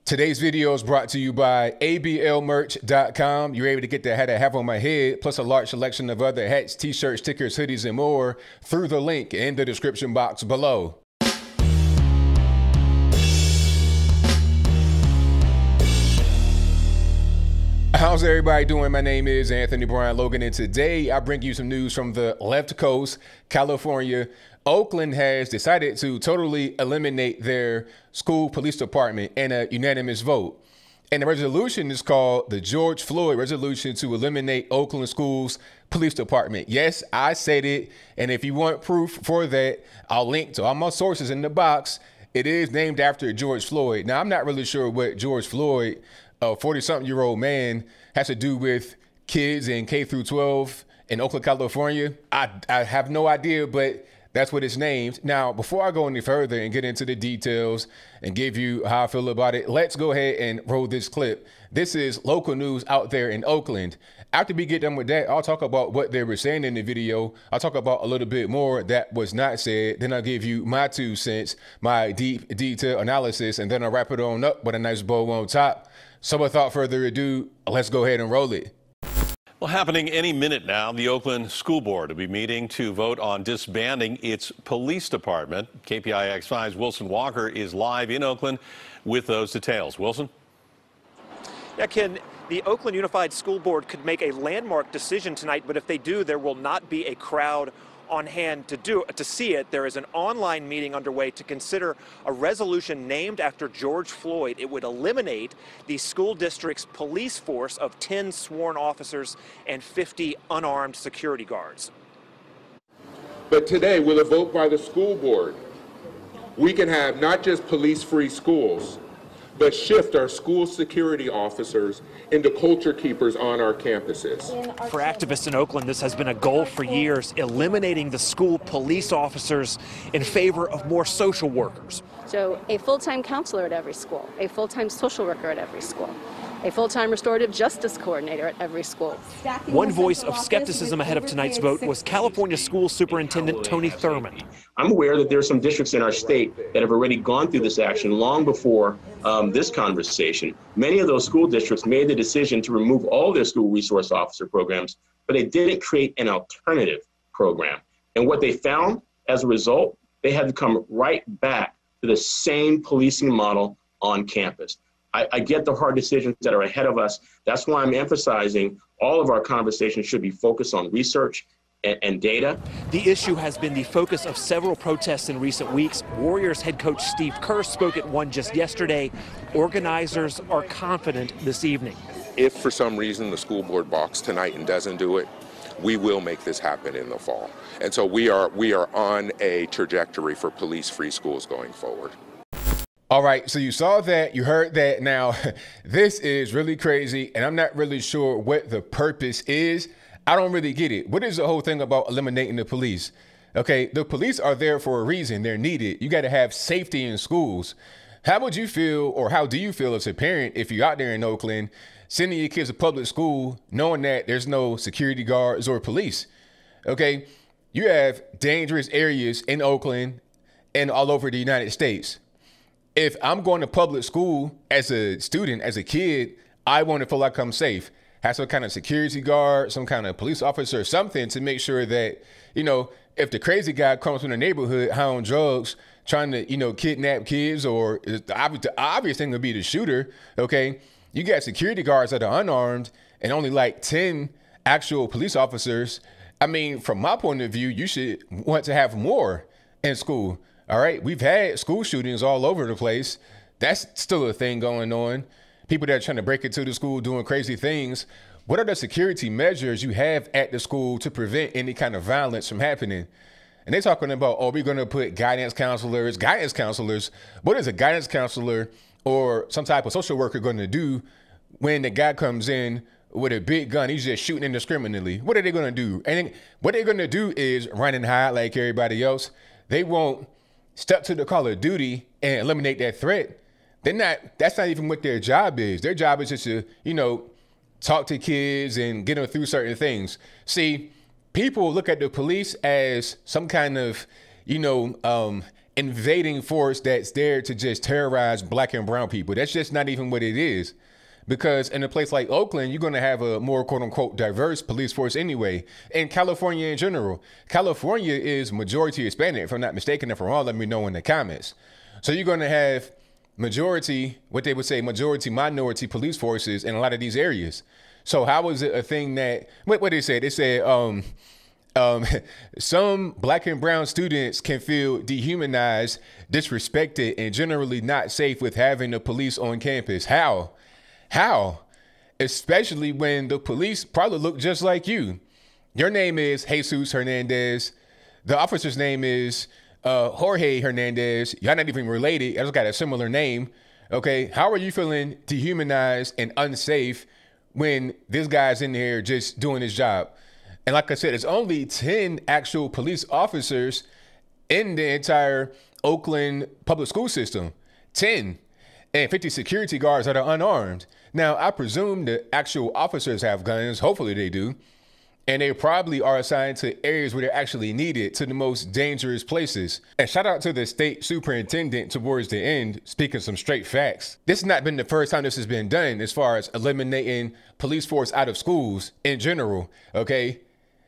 Today's video is brought to you by ablmerch.com. You're able to get the hat I have on my head, plus a large selection of other hats, t-shirts, stickers, hoodies, and more through the link in the description box below. How's everybody doing? My name is Anthony Brian Logan, and today I bring you some news from the left coast, California. Oakland has decided to totally eliminate their school police department in a unanimous vote. And the resolution is called the George Floyd Resolution to eliminate Oakland Schools Police Department. Yes, I said it. And if you want proof for that, I'll link to all my sources in the box. It is named after George Floyd. Now, I'm not really sure what George Floyd, a 40-something-year-old man, has to do with kids in K through 12 in Oakland, California. I have no idea, but that's what it's named. Now, before I go any further and get into the details and give you how I feel about it, let's go ahead and roll this clip. This is local news out there in Oakland. After we get done with that, I'll talk about what they were saying in the video. I'll talk about a little bit more that was not said. Then I'll give you my 2 cents, my deep detail analysis, and then I'll wrap it on up with a nice bow on top. So without further ado, let's go ahead and roll it. Well, happening any minute now, the Oakland School Board will be meeting to vote on disbanding its police department. KPIX5's Wilson Walker is live in Oakland with those details. Wilson? Yeah, Ken, the Oakland Unified School Board could make a landmark decision tonight, but if they do, there will not be a crowd on hand to see it. There is an online meeting underway to consider a resolution named after George Floyd. It would eliminate the school district's police force of 10 sworn officers and 50 unarmed security guards. But today, with a vote by the school board, we can have not just police-free schools, but shift our school security officers into culture keepers on our campuses. For activists in Oakland, this has been a goal for years, eliminating the school police officers in favor of more social workers. So a full-time counselor at every school, a full-time social worker at every school, a full-time restorative justice coordinator at every school. One voice of skepticism ahead of tonight's vote was California School Superintendent Tony Thurmond. I'm aware that there are some districts in our state that have already gone through this action long before this conversation. Many of those school districts made the decision to remove all their school resource officer programs, but they didn't create an alternative program. And what they found as a result, they had to come right back to the same policing model on campus. I get the hard decisions that are ahead of us. That's why I'm emphasizing all of our conversations should be focused on research and data. The issue has been the focus of several protests in recent weeks. Warriors head coach Steve Kerr spoke at one just yesterday. Organizers are confident this evening. If for some reason the school board balks tonight and doesn't do it, we will make this happen in the fall. And so we are on a trajectory for police-free schools going forward. All right, so you saw that, you heard that. Now, this is really crazy, and I'm not really sure what the purpose is. I don't really get it. What is the whole thing about eliminating the police? Okay, the police are there for a reason. They're needed. You got to have safety in schools. How would you feel, or how do you feel as a parent if you're out there in Oakland sending your kids to public school knowing that there's no security guards or police? Okay, you have dangerous areas in Oakland and all over the United States. If I'm going to public school as a student, as a kid, I want to feel like I'm safe. Have some kind of security guard, some kind of police officer or something to make sure that, you know, if the crazy guy comes from the neighborhood high on drugs, trying to, you know, kidnap kids, or the obvious thing would be the shooter, okay, you got security guards that are unarmed and only like 10 actual police officers. I mean, from my point of view, you should want to have more in school. All right, we've had school shootings all over the place. That's still a thing going on. People that are trying to break into the school doing crazy things. What are the security measures you have at the school to prevent any kind of violence from happening? And they're talking about, oh, we're going to put guidance counselors. Guidance counselors. What is a guidance counselor or some type of social worker going to do when the guy comes in with a big gun? He's just shooting indiscriminately. What are they going to do? And what they're going to do is run and hide like everybody else. They won't step to the call of duty and eliminate that threat. That's not even what their job is. Their job is just to, you know, talk to kids and get them through certain things. See, people look at the police as some kind of, you know, invading force that's there to just terrorize black and brown people. That's just not even what it is. Because in a place like Oakland, you're going to have a more quote unquote diverse police force anyway. And California in general, California is majority Hispanic, if I'm not mistaken. If I'm wrong, let me know in the comments. So you're going to have majority, what they would say, majority minority police forces in a lot of these areas. So how is it a thing that, what they say? They said, some black and brown students can feel dehumanized, disrespected, and generally not safe with having the police on campus. How? Especially when the police probably look just like you. Your name is Jesus Hernandez. The officer's name is Jorge Hernandez. Y'all not even related. I just got a similar name. Okay. How are you feeling dehumanized and unsafe when this guy's in there just doing his job? And like I said, it's only 10 actual police officers in the entire Oakland public school system. 10. And 50 security guards that are unarmed. Now, I presume the actual officers have guns. Hopefully they do. And they probably are assigned to areas where they're actually needed, to the most dangerous places. And shout out to the state superintendent towards the end, speaking some straight facts. This has not been the first time this has been done as far as eliminating police force out of schools in general, okay?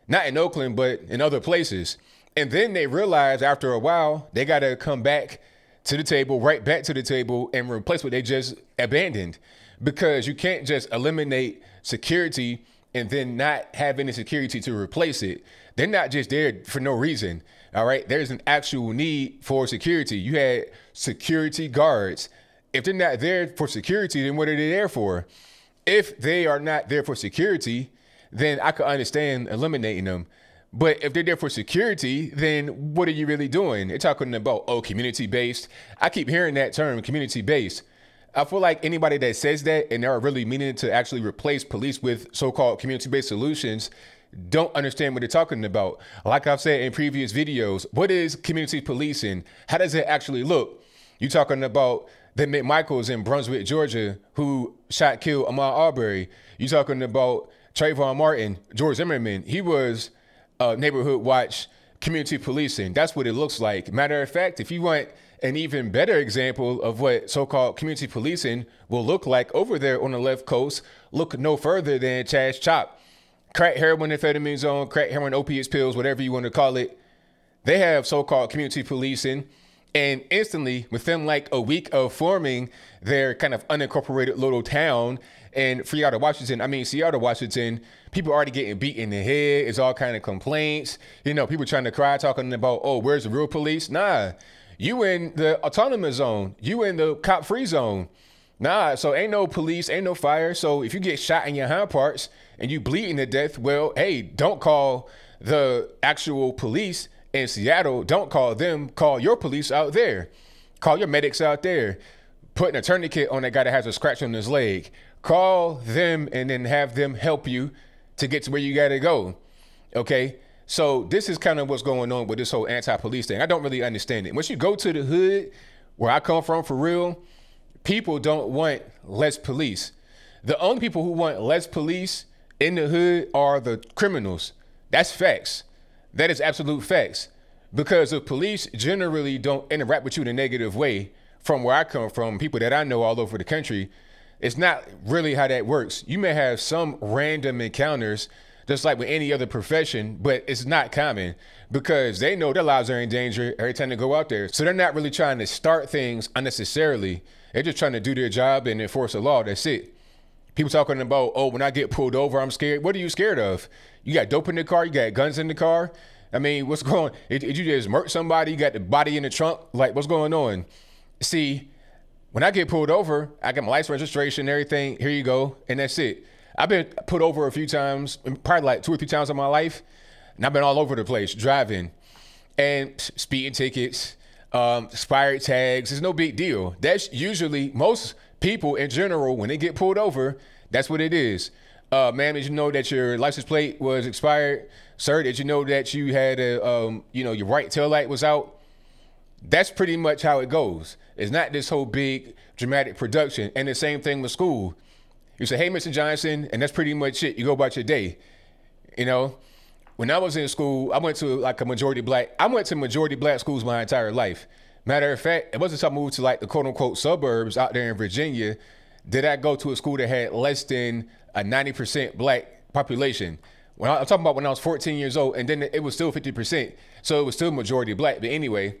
Not in Oakland, but in other places. And then they realize after a while, they got to come back to the table, right back to the table, and replace what they just abandoned. Because you can't just eliminate security and then not have any security to replace it. They're not just there for no reason, all right? There's an actual need for security. You had security guards. If they're not there for security, then what are they there for? If they are not there for security, then I could understand eliminating them. But if they're there for security, then what are you really doing? They're talking about, oh, community-based. I keep hearing that term, community-based. I feel like anybody that says that and they're really meaning to actually replace police with so-called community-based solutions don't understand what they're talking about. Like I've said in previous videos, what is community policing? How does it actually look? You're talking about the McMichaels in Brunswick, Georgia, who shot, killed Ahmaud Arbery. You're talking about Trayvon Martin, George Zimmerman. He was neighborhood watch, community policing. That's what it looks like. Matter of fact, if you want an even better example of what so-called community policing will look like over there on the left coast, look no further than Chaz Chop. Crack heroin, amphetamine zone, crack heroin, opiates, pills, whatever you want to call it. They have so-called community policing. And instantly, within like a week of forming their kind of unincorporated little town in Seattle, Washington, people already getting beat in the head. It's all kind of complaints. You know, people trying to cry, talking about, oh, where's the real police? Nah, you in the autonomous zone. You in the cop-free zone. Nah, so ain't no police, ain't no fire. So if you get shot in your hind parts and you bleeding to death, well, hey, don't call the actual police in Seattle. Don't call them. Call your police out there. Call your medics out there. Putting a tourniquet on that guy that has a scratch on his leg. Call them and then have them help you to get to where you got to go. Okay? So this is kind of what's going on with this whole anti-police thing. I don't really understand it. Once you go to the hood, where I come from for real, people don't want less police. The only people who want less police in the hood are the criminals. That's facts. That is absolute facts. Because the police generally don't interact with you in a negative way. From where I come from, people that I know all over the country, it's not really how that works. You may have some random encounters, just like with any other profession, but it's not common because they know their lives are in danger every time they go out there. So they're not really trying to start things unnecessarily. They're just trying to do their job and enforce the law. That's it. People talking about, oh, when I get pulled over, I'm scared. What are you scared of? You got dope in the car? You got guns in the car? I mean, what's going on? Did you just murder somebody? You got the body in the trunk? Like, what's going on? See, when I get pulled over, I got my license, registration, everything. Here you go. And that's it. I've been put over a few times, probably like 2 or 3 times in my life. And I've been all over the place driving and speeding tickets, expired tags. It's no big deal. That's usually most people in general, when they get pulled over, that's what it is. Ma'am, did you know that your license plate was expired? Sir, did you know that you had a, your right tail light was out? That's pretty much how it goes. It's not this whole big dramatic production. And the same thing with school. You say, hey, Mr. Johnson, and that's pretty much it. You go about your day. You know, when I was in school, I went to majority black schools my entire life. Matter of fact, it wasn't until I moved to like the quote unquote suburbs out there in Virginia did I go to a school that had less than a 90% black population. I'm talking about when I was 14 years old, and then it was still 50%. So it was still majority black. But anyway,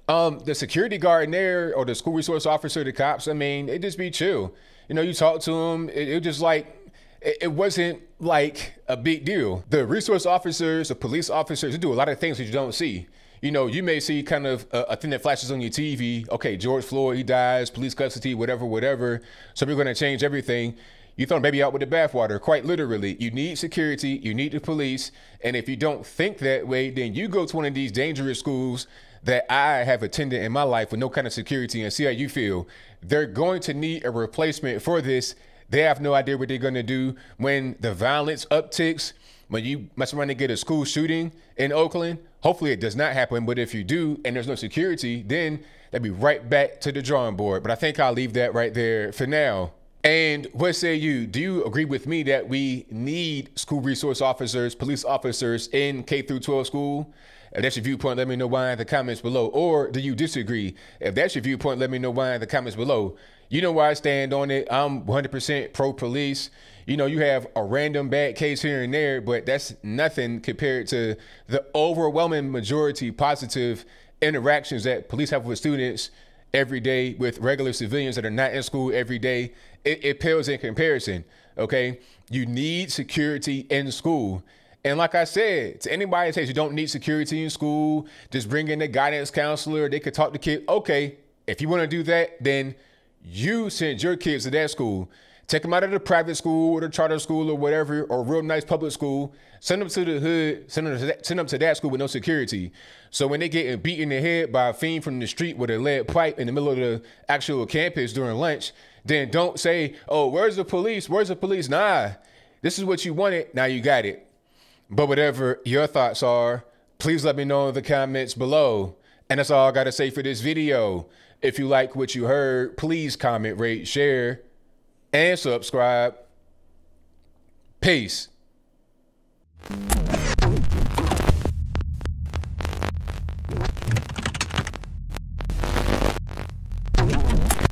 the security guard in there or the school resource officer, the cops, I mean, it just be chill. You know, you talk to them, it just like, it wasn't like a big deal. The resource officers, the police officers, they do a lot of things that you don't see. You know, you may see kind of a thing that flashes on your TV. Okay, George Floyd, he dies, police custody, whatever. So we're going to change everything. You throw a baby out with the bathwater, quite literally. You need security, you need the police. And if you don't think that way, then you go to one of these dangerous schools that I have attended in my life with no kind of security and see how you feel. They're going to need a replacement for this. They have no idea what they're going to do when the violence upticks, when you mess around and get a school shooting in Oakland. Hopefully it does not happen, but if you do and there's no security, then that'd be right back to the drawing board. But I think I'll leave that right there for now. And what say you? Do you agree with me that we need school resource officers, police officers in K through 12 school? If that's your viewpoint, let me know why in the comments below. Or do you disagree? If that's your viewpoint, let me know why in the comments below. You know where I stand on it. I'm 100% pro-police. You know, you have a random bad case here and there, but that's nothing compared to the overwhelming majority positive interactions that police have with students every day, with regular civilians that are not in school every day. It pales in comparison, okay? You need security in school. And like I said, to anybody that says you don't need security in school, just bring in a guidance counselor, they could talk to kids. Okay, if you want to do that, then you send your kids to that school. Take them out of the private school or the charter school or whatever, or real nice public school. Send them to the hood, send them to that school with no security. So when they get beat in the head by a fiend from the street with a lead pipe in the middle of the actual campus during lunch, then don't say, oh, where's the police? Where's the police? Nah, this is what you wanted. Now you got it. But whatever your thoughts are, please let me know in the comments below. And that's all I got to say for this video. If you like what you heard, please comment, rate, share, and subscribe. Peace.